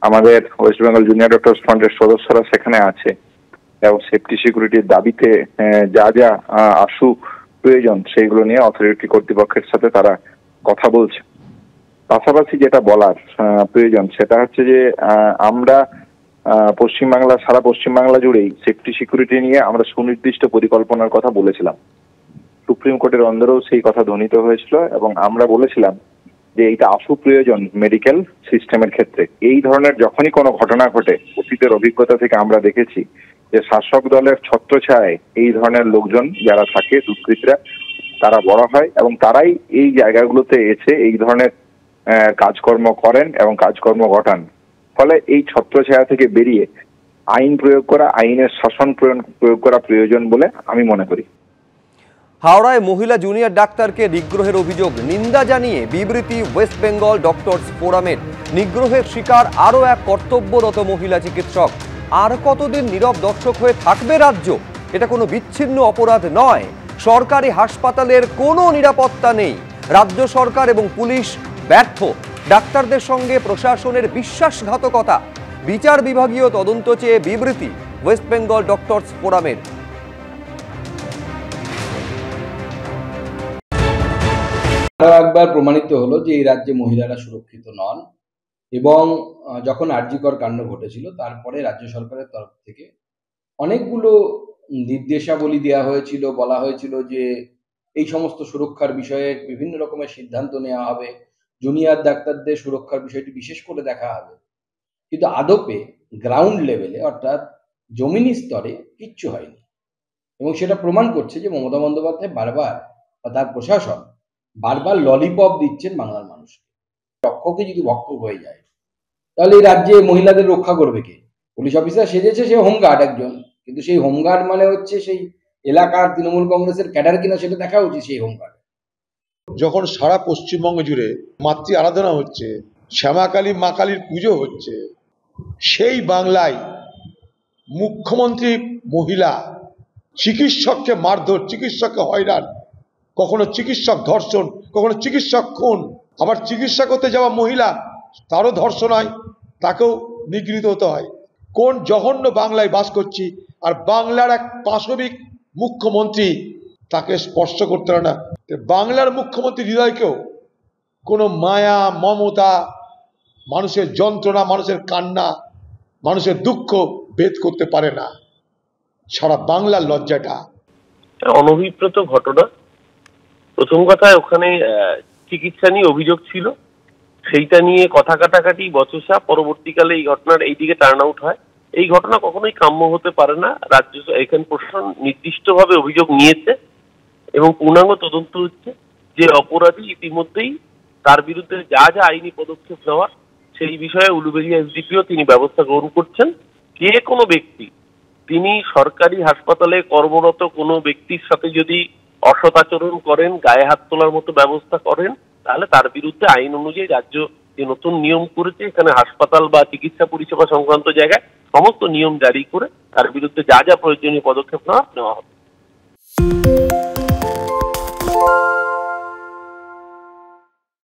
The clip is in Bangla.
আমাদের ওয়েস্ট বেঙ্গল জুনিয়র ডক্টরস ফ্রন্টের সদস্যরা সেখানে আছে এবং সেফটি সিকিউরিটির দাবিতে যা যা আশু প্রয়োজন সেইগুলো নিয়ে অথরিটি কর্তৃপক্ষের সাথে তারা কথা বলছে। পাশাপাশি যেটা বলার প্রয়োজন সেটা হচ্ছে যে আমরা পশ্চিমবাংলা, সারা পশ্চিমবাংলা জুড়েই সেফটি সিকিউরিটি নিয়ে আমরা সুনির্দিষ্ট পরিকল্পনার কথা বলেছিলাম। সুপ্রিম কোর্টের অন্দরেও সেই কথা ধ্বনিত হয়েছিল এবং আমরা বলেছিলাম যে এইটা আশু প্রয়োজন মেডিকেল সিস্টেমের ক্ষেত্রে। এই ধরনের যখনই কোনো ঘটনা ঘটে, অতীতের অভিজ্ঞতা থেকে আমরা দেখেছি যে শাসক দলের ছত্রছায়ায় এই ধরনের লোকজন যারা থাকে, দুষ্কৃতীরা, তারা বড় হয় এবং তারাই এই জায়গাগুলোতে এসে এই ধরনের কাজকর্ম করেন এবং কাজকর্ম ঘটান। ফলে এই ছত্রছায়া থেকে বেরিয়ে আইন প্রয়োগ করা, আইনের শাসন প্রয়োগ করা প্রয়োজন বলে আমি মনে করি। হাওড়ায় মহিলা জুনিয়র ডাক্তারকে নিগ্রহের অভিযোগ নিন্দা জানিয়ে বিবৃতি ওয়েস্ট বেঙ্গল ডক্টরস ফোরামের। নিগ্রহের শিকার আরও এক কর্তব্যরত মহিলা চিকিৎসক। আর কতদিন নীরব দর্শক হয়ে থাকবে রাজ্য? এটা কোনো বিচ্ছিন্ন অপরাধ নয়। সরকারি হাসপাতালের কোনো নিরাপত্তা নেই। রাজ্য সরকার এবং পুলিশ ব্যর্থ। ডাক্তারদের সঙ্গে প্রশাসনের বিশ্বাসঘাতকতা। বিচার বিভাগীয় তদন্ত চেয়ে বিবৃতি ওয়েস্ট বেঙ্গল ডক্টরস ফোরামের। একবার প্রমাণিত হলো যে এই রাজ্যে মহিলারা সুরক্ষিত নন এবং যখন আরজিকর কাণ্ড ঘটেছিল তারপরে রাজ্য সরকারের তরফ থেকে অনেকগুলো নির্দেশাবলী দেওয়া হয়েছিল। বলা হয়েছিল যে এই সমস্ত সুরক্ষার বিষয়ে বিভিন্ন রকমের সিদ্ধান্ত নেওয়া হবে, জুনিয়র ডাক্তারদের সুরক্ষার বিষয়টি বিশেষ করে দেখা হবে। কিন্তু আদপে গ্রাউন্ড লেভেলে অর্থাৎ জমিনি স্তরে কিচ্ছু হয়নি এবং সেটা প্রমাণ করছে যে মমতা বন্দ্যোপাধ্যায় বারবার বা তার প্রশাসন বারবার ললিপপ দিচ্ছেন বাংলার মানুষকে। রক্ষকে যদি ভক্ষক হয়ে যায় তাহলে এই রাজ্যে মহিলাদের রক্ষা করবে কে? পুলিশ অফিসার সেজেছে সে হোমগার্ড একজন, কিন্তু সেই হোমগার্ড মানে হচ্ছে সেই এলাকার তৃণমূল কংগ্রেসের ক্যাডার কিনা সেটা দেখা উচিত। সেই হোমগার্ড যখন সারা পশ্চিমবঙ্গ জুড়ে মাতৃ আরাধনা হচ্ছে, শ্যামাকালী মা কালীর পুজো হচ্ছে, সেই বাংলায় মুখ্যমন্ত্রী মহিলা চিকিৎসককে মারধর, চিকিৎসককে হয়রান, কখনো চিকিৎসক ধর্ষণ, কখনো চিকিৎসক খুন, আবার চিকিৎসা করতে যাওয়া মহিলা তারও ধর্ষণ হয়, তাকেও নিগৃহীত হতে হয়। কোন জঘন্য বাংলায় বাস করছি, আর বাংলার এক পাশবিক মুখ্যমন্ত্রী তাকে স্পর্শ করতে পারে না। বাংলার মুখ্যমন্ত্রী হৃদয়কেও কোনো মায়া, মমতা, মানুষের যন্ত্রণা, মানুষের কান্না, মানুষের দুঃখ ভেদ করতে পারে না। সারা বাংলার লজ্জাটা। অনভিপ্রেত ঘটনা। প্রথম কথা, ওখানে চিকিৎসা নিয়ে অভিযোগ ছিল, সেইটা নিয়ে কথা কাটাকাটি, বচসা, পরবর্তীকালে এই ঘটনার এইদিকে টার্ন আউট হয়। এই ঘটনা কখনোই কাম্য হতে পারে না। রাজ্য এখানে প্রশাসন নির্দিষ্টভাবে অভিযোগ নিয়েছে এবং পূর্ণাঙ্গ তদন্ত হচ্ছে। যে অপরাধী ইতিমধ্যেই তার বিরুদ্ধে যা যা আইনি পদক্ষেপ নেওয়ার সেই বিষয়ে উলুবেড়িয়া এসডিপিও তিনি ব্যবস্থা গ্রহণ করছেন। যে কোনো ব্যক্তি, তিনি সরকারি হাসপাতালে কর্মরত কোনো ব্যক্তির সাথে যদি অসৎ আচরণ করেন, গায়ে হাত তোলার মতো ব্যবস্থা করেন, তাহলে তার বিরুদ্ধে আইন অনুযায়ী রাজ্য যে নতুন নিয়ম করেছে, এখানে হাসপাতাল বা চিকিৎসা পরিষেবা সংক্রান্ত জায়গায় সমস্ত নিয়ম জারি করে তার বিরুদ্ধে যা যা প্রয়োজনীয় পদক্ষেপ নেওয়া হবে।